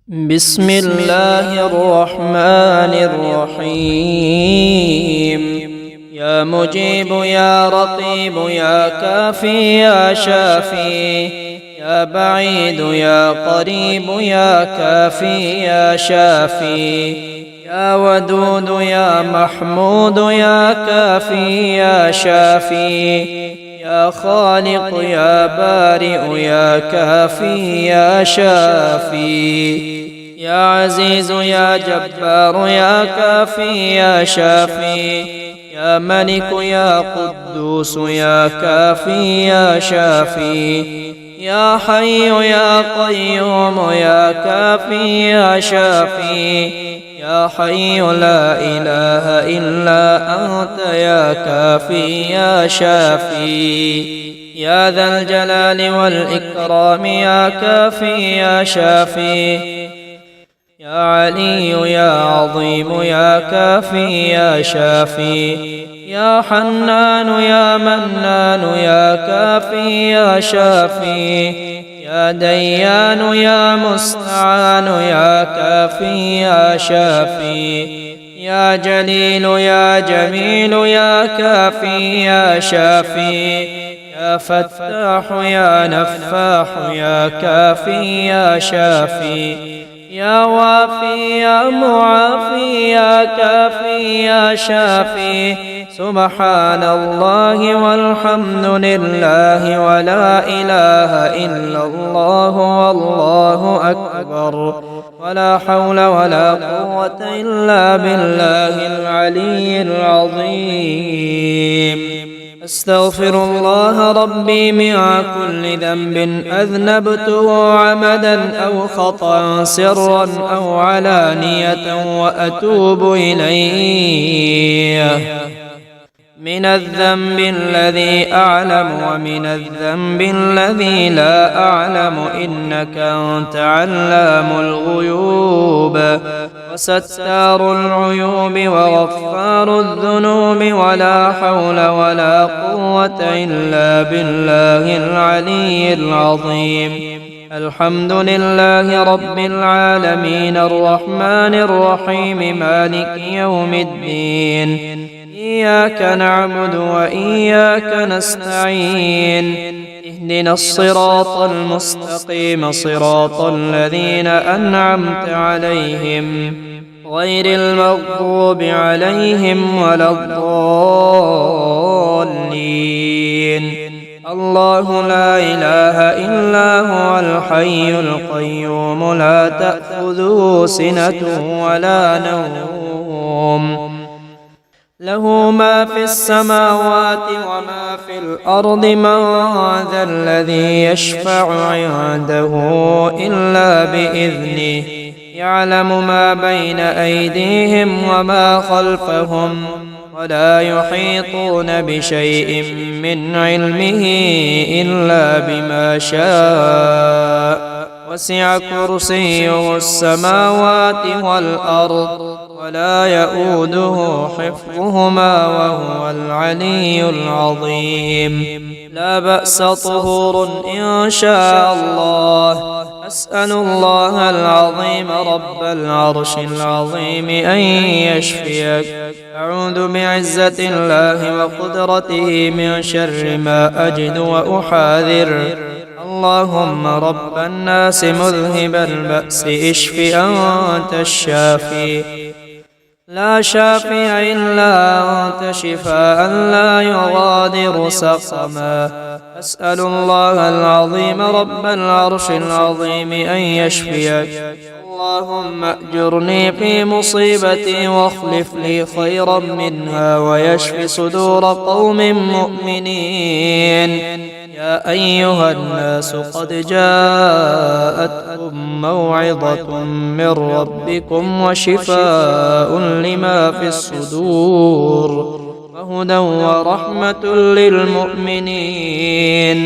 بسم الله الرحمن الرحيم. يا مجيب يا رقيب يا كافي يا شافي، يا بعيد يا قريب يا كافي يا شافي، يا ودود يا محمود يا كافي يا شافي، يا خالق يا بارئ يا كافي يا شافي، يا عزيز يا جبار يا كافي يا شافي، يا ملك يا قدوس يا كافي يا شافي، يا حي يا قيوم يا كافي يا شافي، يا حي لا إله إلا أنت يا كافي يا شافي، يا ذا الجلال والإكرام يا كافي يا شافي، يا علي يا عظيم يا كافي يا شافي، يا حنان يا منان يا كافي يا شافي، يا ديان يا مستعان يا كافي يا شافي، يا جليل يا جميل يا كافي يا شافي، يا فتاح يا نفاح يا كافي يا شافي، يا وافي يا معافي يا كافي يا شافي، سبحان الله والحمد لله ولا إله إلا الله والله أكبر، ولا حول ولا قوة إلا بالله العلي العظيم. أستغفر الله ربي من كل ذنب أذنبته عمدا أو خطأ سرا أو علانية وأتوب إليه، من الذنب الذي أعلم ومن الذنب الذي لا أعلم، إنك أنت علام الغيوب وستار العيوب وغفار الذنوب، ولا حول ولا قوة إلا بالله العلي العظيم. الحمد لله رب العالمين الرحمن الرحيم مالك يوم الدين، إياك نعبد وإياك نستعين، اهدنا الصراط المستقيم صراط الذين أنعمت عليهم غير المغضوب عليهم ولا الضالين. الله لا إله إلا هو الحي القيوم لا تأخذه سنة ولا نوم، له ما في السماوات وما في الأرض، من ذا الذي يشفع عنده إلا بإذنه، يعلم ما بين أيديهم وما خلفهم، ولا يحيطون بشيء من علمه إلا بما شاء، وسع كرسيه السماوات والأرض ولا يؤوده حفظهما وهو العلي العظيم. لا بأس طهور إن شاء الله. أسأل الله العظيم رب العرش العظيم أن يشفيك. أعوذ بعزة الله وقدرته من شر ما أجد وأحاذر. اللهم رب الناس مذهب البأس اشف أنت الشافي، لا شافي إلا أنت شفاء لا يغادر سقما. أسأل الله العظيم رب العرش العظيم أن يشفيك. اللهم أجرني في مصيبتي واخلف لي خيرا منها ويشف صدور قوم مؤمنين. يا أيها الناس قد جاءتكم موعظة من ربكم وشفاء لما في الصدور وهدى ورحمة للمؤمنين.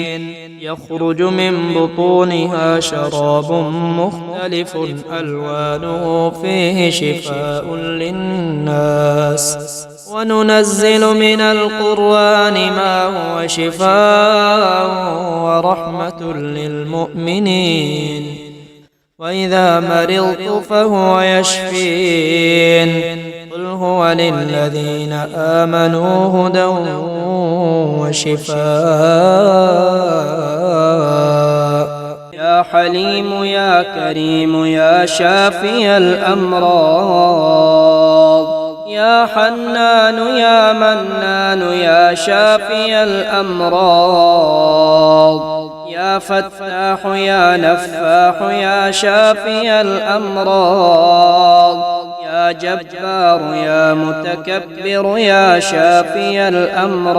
يخرج من بطونها شراب مختلف ألوانه فيه شفاء للناس، وننزل من القرآن ما هو شفاء ورحمة للمؤمنين. وإذا مرضت فهو يشفين قل هو للذين آمنوا هدى وشفاء يا حليم يا كريم يا شافي الأمراض يا حنان يا منان يا شافي الأمراض يا فتاح يا نفاح يا شافي الأمراض يا جبار يا متكبر يا شافي الأمراض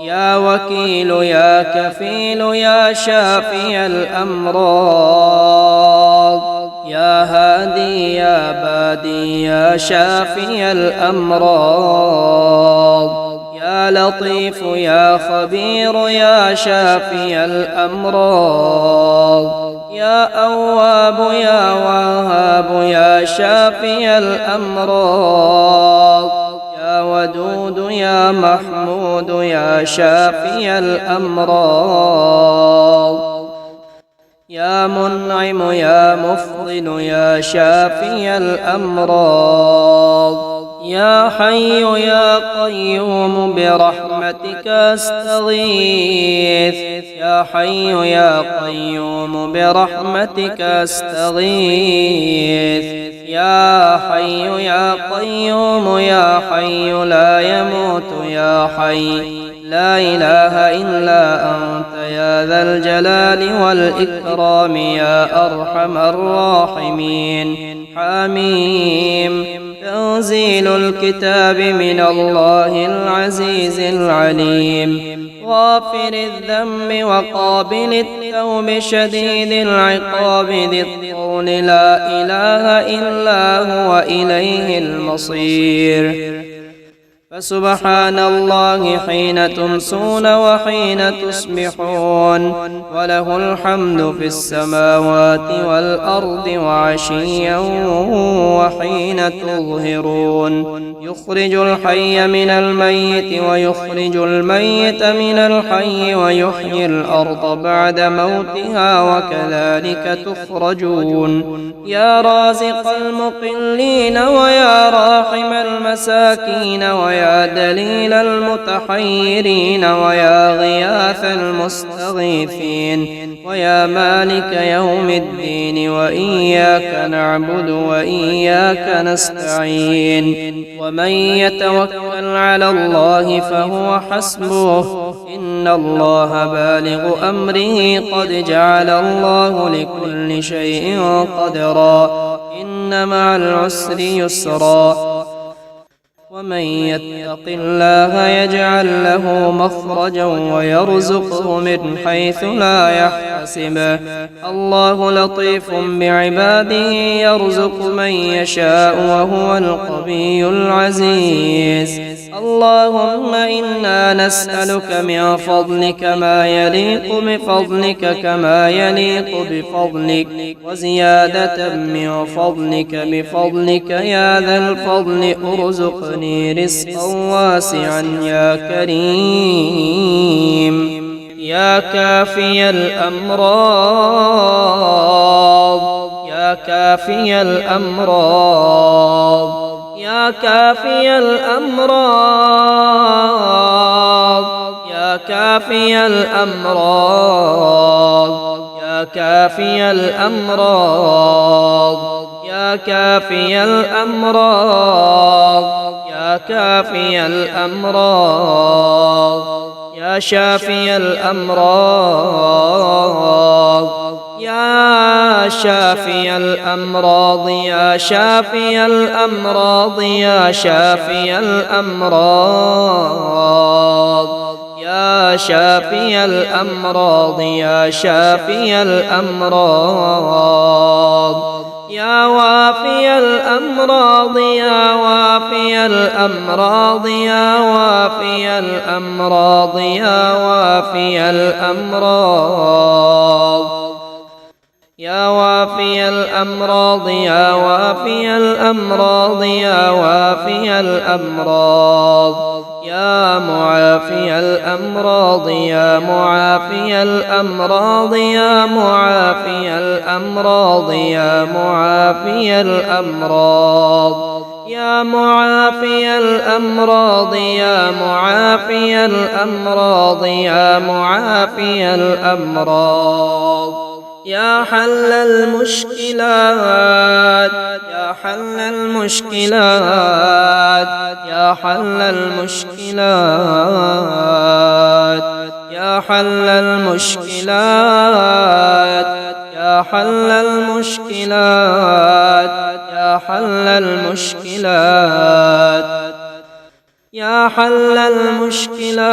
يا وكيل يا كفيل يا شافي الأمراض يا هادي يا بادي يا شافي الأمراض يا لطيف يا خبير يا شافي الأمراض يا أواب يا وهاب يا شافي الأمراض يا ودود يا محمود يا شافي الأمراض يا منعم يا مفضل يا شافي الأمراض يا حي يا قيوم برحمتك أستغيث يا حي يا قيوم برحمتك أستغيث يا حي يا قيوم يا حي لا يموت يا حي لا إله إلا أنت يا ذا الجلال والإكرام يا أرحم الراحمين حميم تنزيل الكتاب من الله العزيز العليم غافر الذنب وقابل التوب شديد العقاب ذي الطول لا إله إلا هو إليه المصير فسبحان الله حين تمسون وحين تصبحون وله الحمد في السماوات والأرض وعشيا وحين تظهرون يخرج الحي من الميت ويخرج الميت من الحي ويحيي الأرض بعد موتها وكذلك تخرجون يا رازق المقلين ويا راحم المساكين ويا دليل المتحيرين ويا غياث المستغيثين ويا مالك يوم الدين وإياك نعبد وإياك نستعين ومن يتوكل على الله فهو حسبه إن الله بالغ أمره قد جعل الله لكل شيء قدرا إن مع العسر يسرا ومن يتق الله يجعل له مخرجا ويرزقه من حيث لا يحتسب الله لطيف بعباده يرزق من يشاء وهو القوي العزيز اللهم إنا نسألك من فضلك ما يليق بفضلك كما يليق بفضلك وزيادة من فضلك بفضلك يا ذا الفضل ارزقني رزقا واسعا يا كريم يا كافي الأمراض يا كافي الأمراض يا كافي الأمراض يا كافي الأمراض يا كافي الأمراض يا كافي الأمراض يا كافي الأمراض يا شافي الأمراض يا شافي الأمراض يا شافي الأمراض يا شافي الأمراض يا شافي الأمراض يا شافي الأمراض يا وافي الأمراض يا وافي الأمراض يا وافي الأمراض يا وافي الأمراض يا وافي الأمراض يا وافي الأمراض يا وافي الأمراض يا معافي الأمراض يا معافي الأمراض يا معافي الأمراض يا معافي الأمراض يا معافي الأمراض يا معافي الأمراض يا معافي الأمراض يا حل المشكلات يا حل المشكلات يا حل المشكلات يا حل المشكلات يا حل المشكلات يا حل المشكلات يا حل المشكلات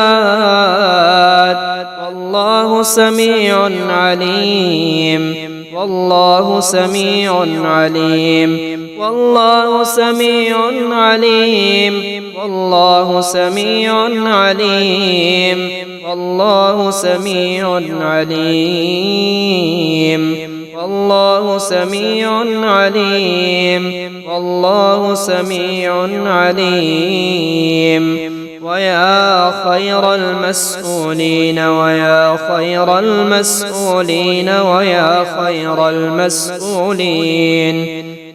والله سميع عليم والله سميع عليم والله سميع عليم والله سميع عليم والله سميع عليم والله سميع عليم والله سميع عليم ويا خير المسؤولين ويا خير المسؤولين ويا خير المسؤولين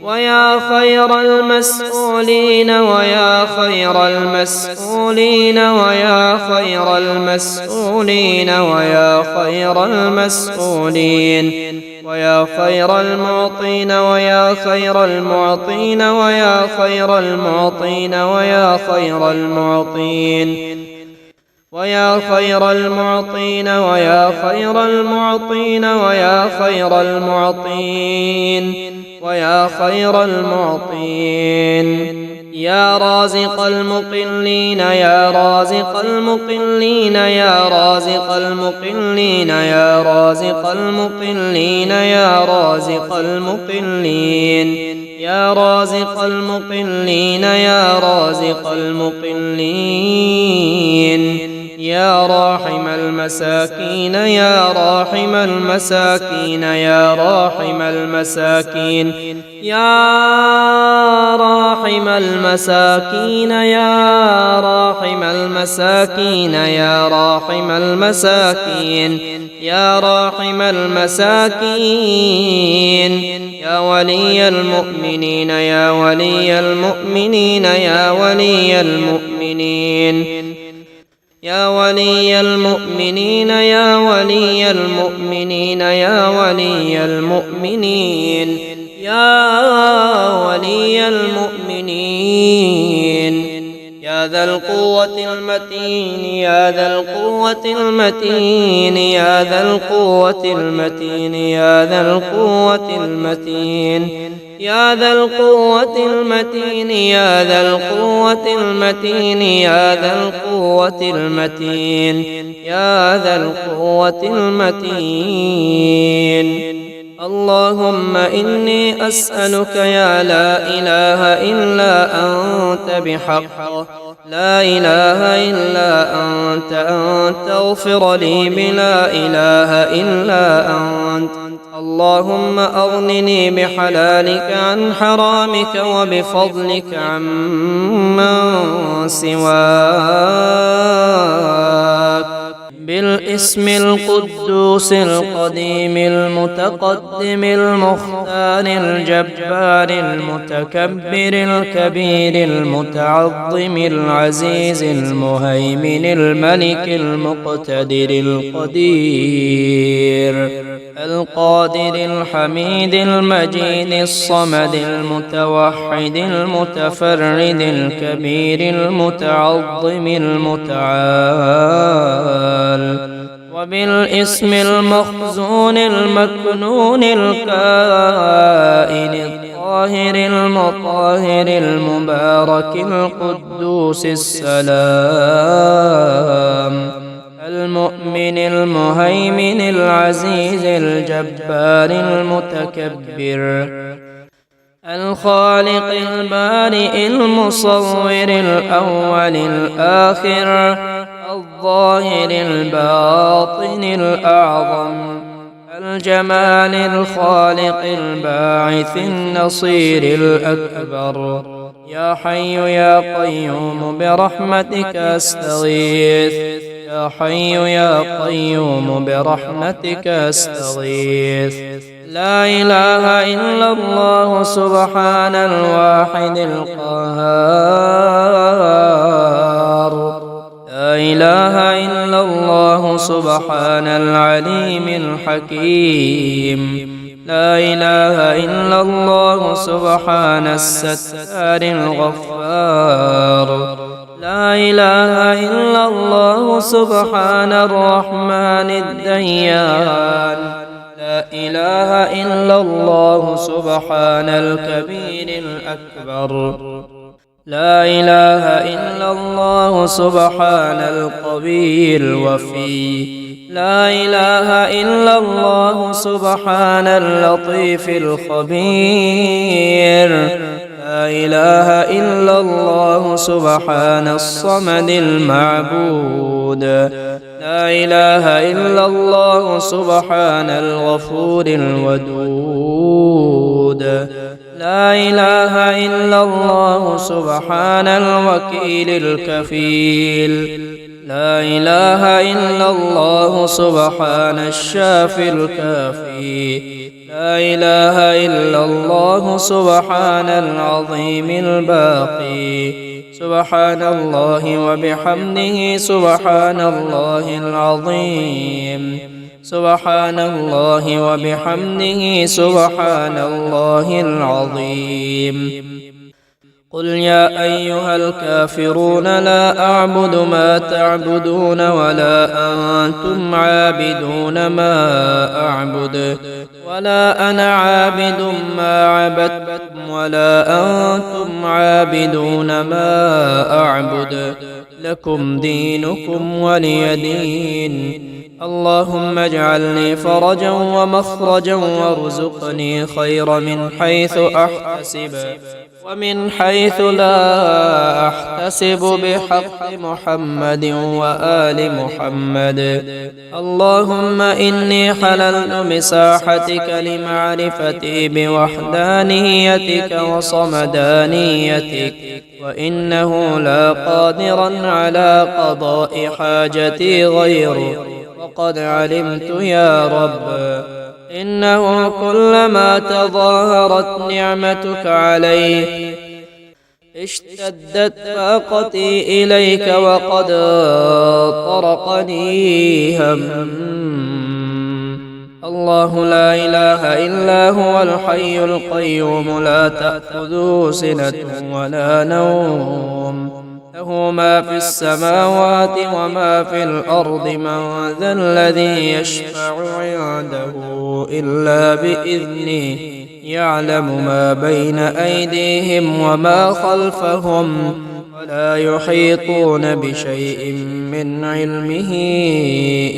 ويا خير المسؤولين ويا خير المسؤولين ويا خير المسؤولين ويا خير المسؤولين ويا خير المعطين ويا خير المعطين ويا خير المعطين ويا خير المعطين ويا خير المعطين ويا خير المعطين ويا خير المعطين ويا خير المعطين يا رازق المقلين يا رازق المقلين يا رازق المقلين يا رازق المقلين يا رازق المقلين يا رازق المقلين يا رازق المقلين يا راحم المساكين يا راحم المساكين يا راحم المساكين يا راحم المساكين يا راحم المساكين يا راحم المساكين يا راحم المساكين يا ولي المؤمنين يا ولي المؤمنين يا ولي المؤمنين يا ولي المؤمنين يا ولي المؤمنين يا ولي المؤمنين يا ولي المؤمنين يا ذا القوة المتين يا ذا القوة المتين يا ذا القوة المتين يا ذا القوة المتين يا ذا القوة المتين يا ذا القوة المتين يا ذا القوة المتين يا ذا القوة المتين اللهم إني أسألك يا لا إله إلا أنت بحق لا إله إلا أنت أن تغفر لي بلا إله إلا أنت اللهم أغنني بحلالك عن حرامك وبفضلك عمن سواك بالاسم القدوس القديم المتقدم المختار الجبار المتكبر الكبير المتعظم العزيز المهيمن الملك المقتدر القدير القادر الحميد المجيد الصمد المتوحد المتفرد الكبير المتعظم المتعال وبالاسم المخزون المكنون الكائن الطاهر المطهر المبارك القدوس السلام المؤمن المهيمن العزيز الجبار المتكبر الخالق البارئ المصور الأول الآخر الظاهر الباطن الأعظم الجمال الخالق الباعث النصير الأكبر يا حي يا قيوم برحمتك أستغيث يا حي يا قيوم برحمتك أستغيث لا إله إلا الله سبحان الواحد القهار لا إله إلا الله سبحان العليم الحكيم لا إله إلا الله سبحان الستار الغفار لا إله إلا الله سبحان الرحمن الديان لا إله إلا الله سبحان الكبير الأكبر لا إله إلا الله سبحان القوي الوفي لا إله إلا الله سبحان اللطيف الخبير لا إله إلا الله سبحان الصمد المعبود لا إله إلا الله سبحان الغفور الودود لا إله إلا الله سبحان الوكيل الكفيل لا إله إلا الله سبحان الشافي الكافي لا إله إلا الله سبحان العظيم الباقي سبحان الله وبحمده سبحان الله العظيم سبحان الله وبحمده سبحان الله العظيم قل يا أيها الكافرون لا أعبد ما تعبدون ولا أنتم عابدون ما أعبد ولا أنا عابد ما عبدتم ولا أنتم عابدون ما أعبد لكم دينكم ولي دين اللهم اجعل لي فرجا ومخرجا وارزقني خير من حيث أحتسب ومن حيث لا أحتسب بحق محمد وآل محمد اللهم إني حللت بساحتك لمعرفتي بوحدانيتك وصمدانيتك وإنه لا قادرا على قضاء حاجتي غيرك وقد علمت يا رب إنه كلما تظاهرت نعمتك علي اشتدت فاقتي إليك وقد طرقني هم الله لا إله إلا هو الحي القيوم لا تأخذه سنة ولا نوم له ما في السماوات وما في الأرض من ذا الذي يشفع عنده إلا بإذنه يعلم ما بين أيديهم وما خلفهم ولا يحيطون بشيء من علمه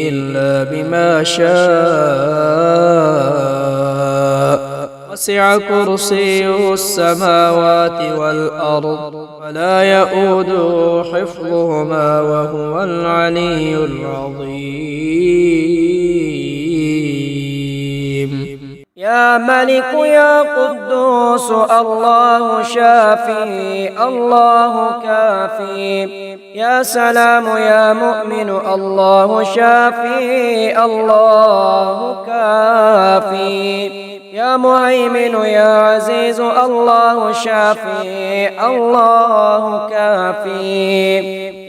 إلا بما شاء وسع كرسيه السماوات والأرض ولا يؤوده حفظهما وهو العلي العظيم يا ملك يا قدوس الله شافي الله كافي يا سلام يا مؤمن الله شافي الله كافي يا مهيمن يا عزيز الله شافي الله كافي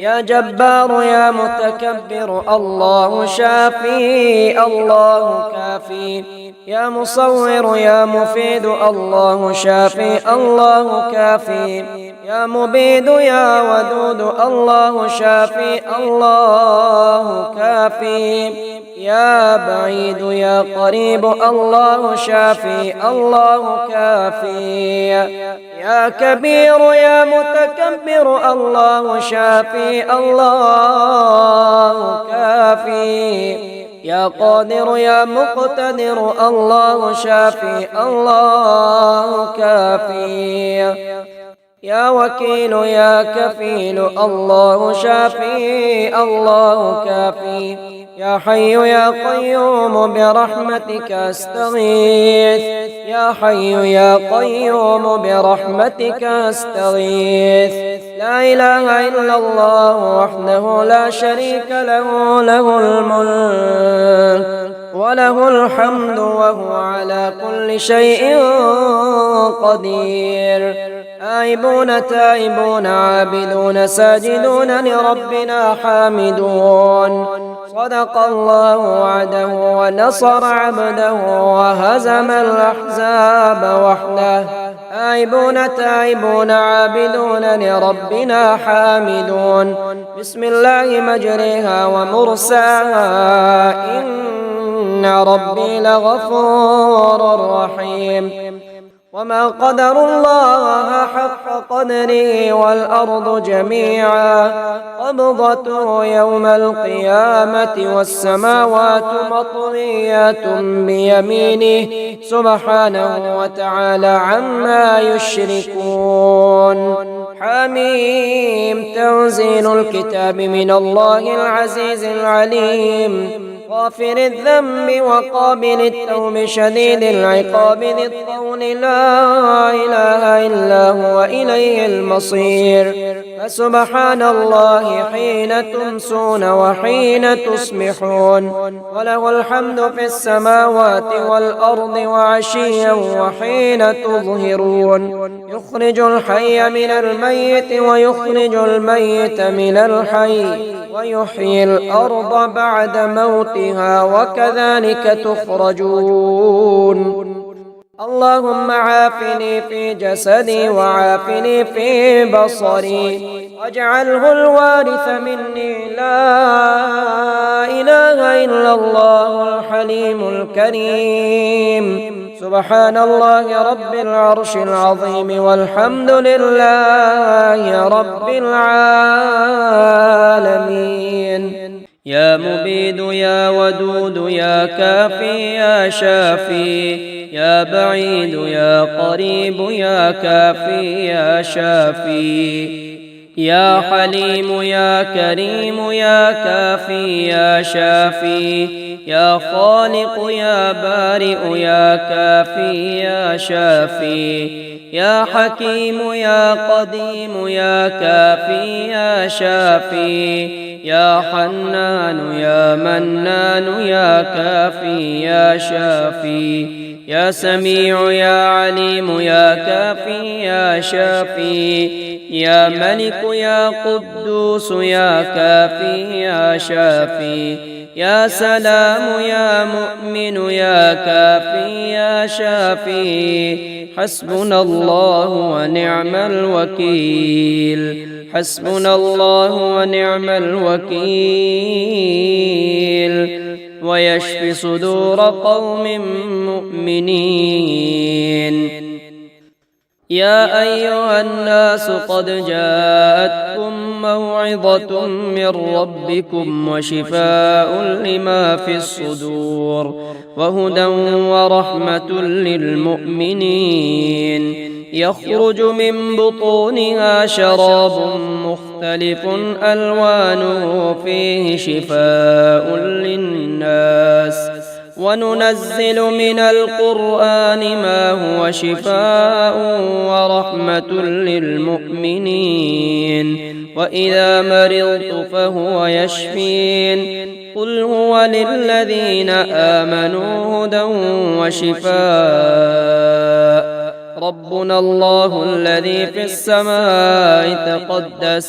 يا جبار يا متكبر الله شافي الله كافي يا مصور يا مفيد الله شافي الله كافي يا مبيد يا ودود الله شافي الله كافي يا بعيد يا قريب الله شافي الله كافي يا كبير يا متكبر الله شافي الله كافي يا قادر يا مقتدر الله شافي الله كافي يا وكيل يا كفيل، الله شافي الله كافي. يا حي يا قيوم برحمتك أستغيث، يا حي يا قيوم برحمتك أستغيث. لا إله إلا الله وحده لا شريك له، له الملك وله الحمد وهو على كل شيء قدير. آيبون تائبون عابدون ساجدون لربنا حامدون. صدق الله وعده ونصر عبده وهزم الأحزاب وحده. آيبون تائبون عابدون لربنا حامدون. بسم الله مجريها ومرساها، إن ربي لغفور رحيم. وما قدر الله حق قدره والأرض جميعا قبضته يوم القيامة والسماوات مطويات بيمينه سبحانه وتعالى عما يشركون. حميم. تنزيل الكتاب من الله العزيز العليم، غافر الذنب وقابل التوب شديد العقاب ذي الطول، لا إله إلا هو إليه المصير. فسبحان الله حين تمسون وحين تصبحون، وله الحمد في السماوات والأرض وعشيا وحين تظهرون. يخرج الحي من الميت ويخرج الميت من الحي ويحيي الأرض بعد موتها وكذلك تخرجون. اللهم عافني في جسدي وعافني في بصري واجعله الوارث مني. لا إله إلا الله الحليم الكريم. سبحان الله رب العرش العظيم والحمد لله رب العالمين. يا مبيد يا ودود يا كافي يا شافي، يا بعيد يا قريب يا كافي يا شافي. يا حليم يا كريم يا كافي يا شافي، يا خالق يا بارئ يا كافي يا شافي. يا حكيم يا قديم يا كافي يا شافي، يا حنان يا منان يا كافي يا شافي. يا سميع يا عليم يا كافي يا شافي، يا ملك يا قدوس يا كافي يا شافي. يا سلام يا مؤمن يا كافي يا شافي. حسبنا الله ونعم الوكيل، حسبنا الله ونعم الوكيل. ويشفي صدور قوم مؤمنين. يا أيها الناس قد جاءتكم موعظة من ربكم وشفاء لما في الصدور وهدى ورحمة للمؤمنين. يخرج من بطونها شراب مختلف ألوانه فيه شفاء للناس، وننزل من القرآن ما هو شفاء ورحمة للمؤمنين. وإذا مرضت فهو يشفين. قل هو للذين آمنوا هدى وشفاء. ربنا الله الذي في السماء تقدس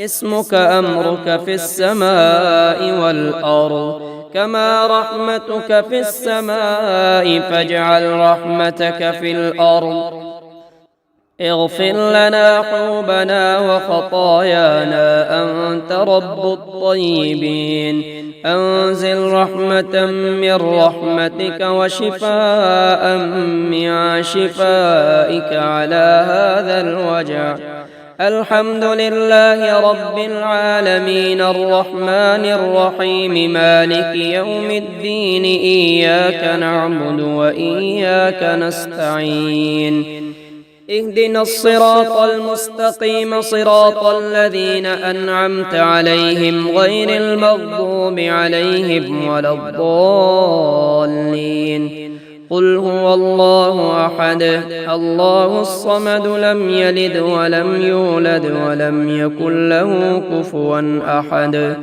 اسمك، أمرك في السماء والأرض كما رحمتك في السماء، فاجعل رحمتك في الأرض. اغفر لنا حوبنا وخطايانا أنت رب الطيبين. أنزل رحمة من رحمتك وشفاء من شفائك على هذا الوجع. الحمد لله رب العالمين الرحمن الرحيم مالك يوم الدين. إياك نعبد وإياك نستعين. اهدنا الصراط المستقيم صراط الذين أنعمت عليهم غير المغضوب عليهم ولا الضالين. قل هو الله أحد الله الصمد لم يلد ولم يولد ولم يكن له كفوا أحد.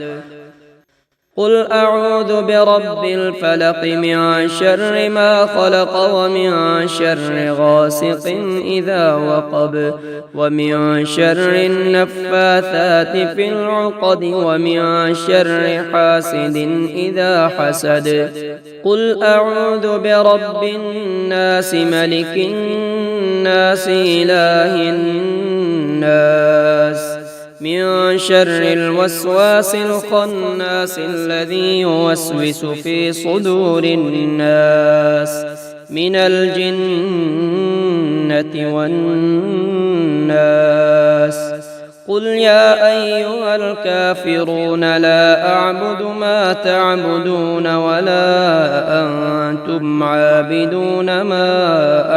قل أعوذ برب الفلق من شر ما خلق ومن شر غاسق إذا وقب ومن شر النفاثات في العقد ومن شر حاسد إذا حسد. قل أعوذ برب الناس ملك الناس إله الناس من شر الوسواس الخناس الذي يوسوس في صدور الناس من الجنة والناس. قل يا أيها الكافرون لا أعبد ما تعبدون ولا أنتم عابدون ما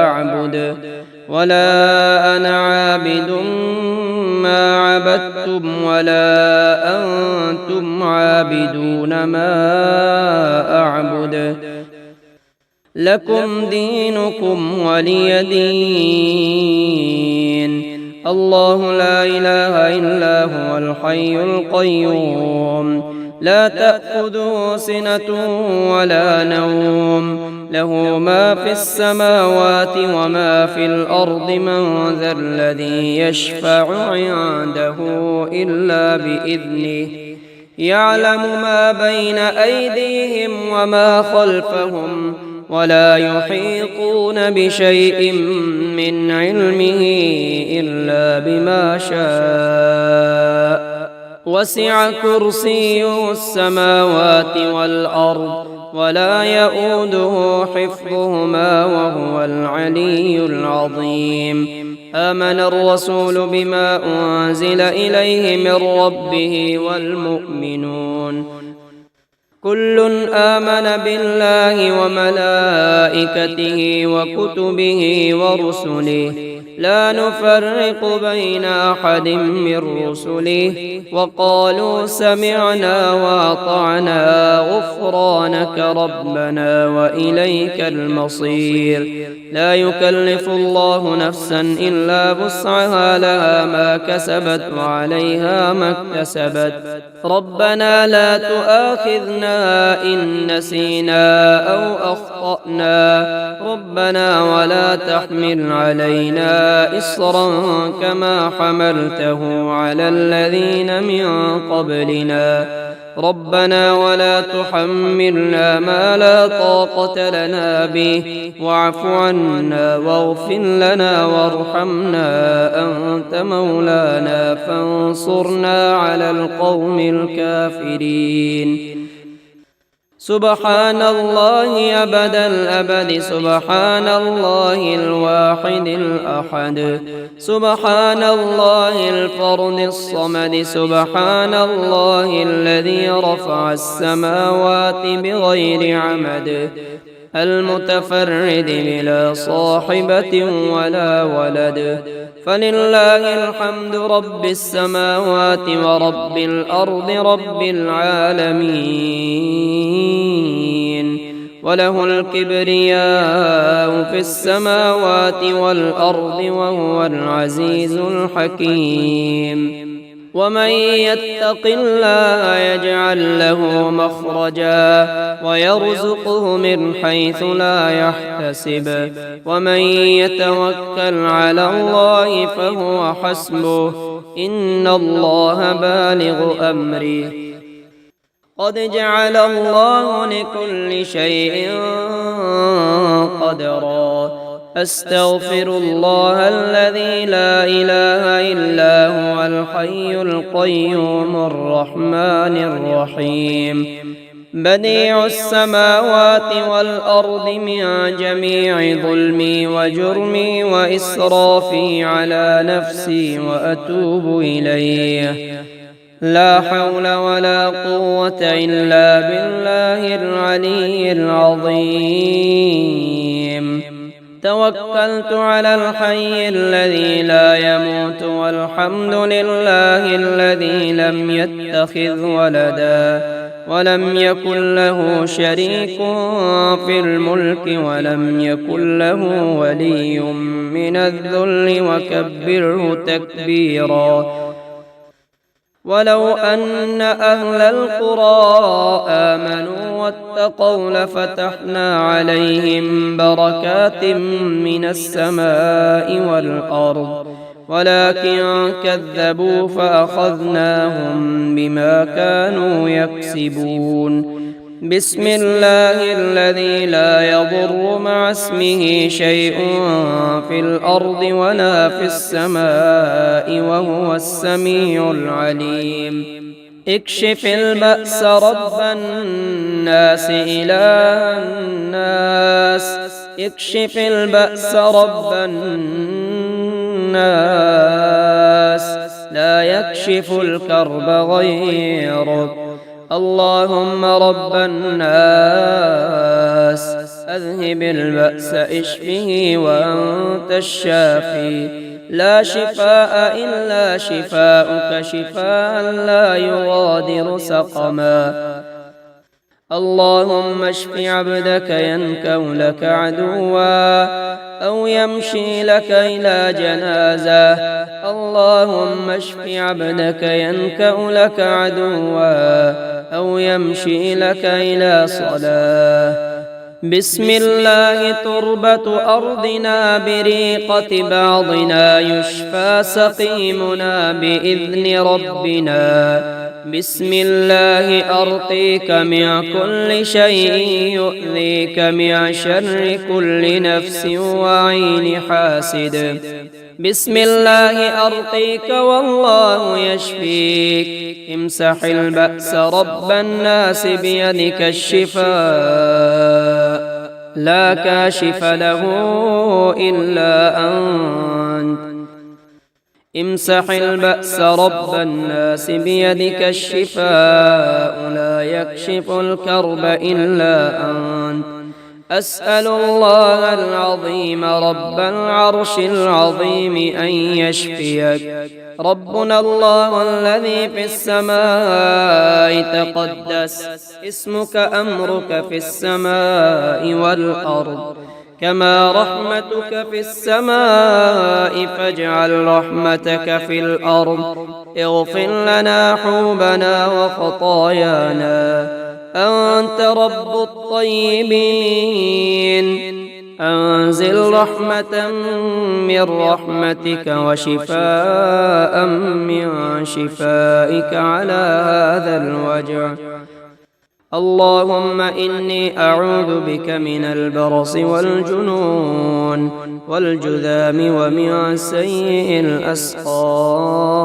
أعبد ولا أنا عابد ما عبدتم ولا أنتم عابدون ما أعبد لكم دينكم ولي دين. الله لا إله إلا هو الحي القيوم لا تأخذه سنة ولا نوم له ما في السماوات وما في الأرض من ذا الذي يشفع عنده إلا بإذنه يعلم ما بين أيديهم وما خلفهم ولا يحيطون بشيء من علمه إلا بما شاء وسع كرسيه السماوات والأرض ولا يؤوده حفظهما وهو العلي العظيم. آمن الرسول بما أنزل إليه من ربه والمؤمنون كل آمن بالله وملائكته وكتبه ورسله لا نفرق بين أحد من رسله وقالوا سمعنا وأطعنا غفرانك ربنا وإليك المصير. لا يكلف الله نفسا إلا وسعها لها ما كسبت وعليها ما اكتسبت. ربنا لا تؤاخذنا إن نسينا أو أخطأنا ربنا ولا تحمل علينا إصرا كما حملته على الذين من قبلنا ربنا ولا تحملنا ما لا طاقة لنا به واعف عنا واغفر لنا وارحمنا أنت مولانا فانصرنا على القوم الكافرين. سبحان الله أبد الأبد سبحان الله الواحد الأحد سبحان الله الفرد الصمد سبحان الله الذي رفع السماوات بغير عمد المتفرد بلا صاحبة ولا ولد فلله الحمد رب السماوات ورب الأرض رب العالمين وله الكبرياء في السماوات والأرض وهو العزيز الحكيم. ومن يتق الله يجعل له مخرجا ويرزقه من حيث لا يحتسب ومن يتوكل على الله فهو حسبه إن الله بالغ أمره قد جعل الله لكل شيء قدرا. أستغفر الله الذي لا إله إلا هو الحي القيوم الرحمن الرحيم بديع السماوات والأرض من جميع ظلمي وجرمي وإسرافي على نفسي وأتوب إليه لا حول ولا قوة إلا بالله العلي العظيم. توكلت على الحي الذي لا يموت والحمد لله الذي لم يتخذ ولدا ولم يكن له شريك في الملك ولم يكن له ولي من الذل وكبره تكبيرا. ولو أن أهل القرى آمنوا واتقوا لفتحنا عليهم بركات من السماء والأرض ولكن كذبوا فأخذناهم بما كانوا يكسبون. بسم الله الذي لا يضر مع اسمه شيء في الأرض ولا في السماء وهو السميع العليم. اكشف البأس رب الناس إله الناس اكشف البأس رب الناس لا يكشف الكرب غيرك. اللهم رب الناس أذهب البأس اشفه وأنت الشافي لا شفاء إلا شفاؤك شفاء لا يغادر سقما. اللهم اشف عبدك ينكو لك عدوا أو يمشي لك إلى جنازة. اللهم اشف عبدك ينكو لك عدوا أو يمشي لك إلى صلاة. بسم الله تربة أرضنا بريقة بعضنا يشفى سقيمنا بإذن ربنا. بسم الله أرقيك من كل شيء يؤذيك من شر كل نفس وعين حاسد. بسم الله أرقيك والله يشفيك. امسح البأس رب الناس بيدك الشفاء لا كاشف له إلا أنت. امسح البأس رب الناس بيدك الشفاء لا يكشف الكرب إلا أنت. أسأل الله العظيم رب العرش العظيم أن يشفيك. ربنا الله الذي في السماء تقدس اسمك أمرك في السماء والأرض كما رحمتك في السماء فاجعل رحمتك في الأرض. اغفر لنا حوبنا وخطايانا أنت رب الطيبين. أنزل رحمة من رحمتك وشفاء من شفائك على هذا الوجع. اللهم إني أعوذ بك من البرص والجنون والجذام ومن سيء الأسقام.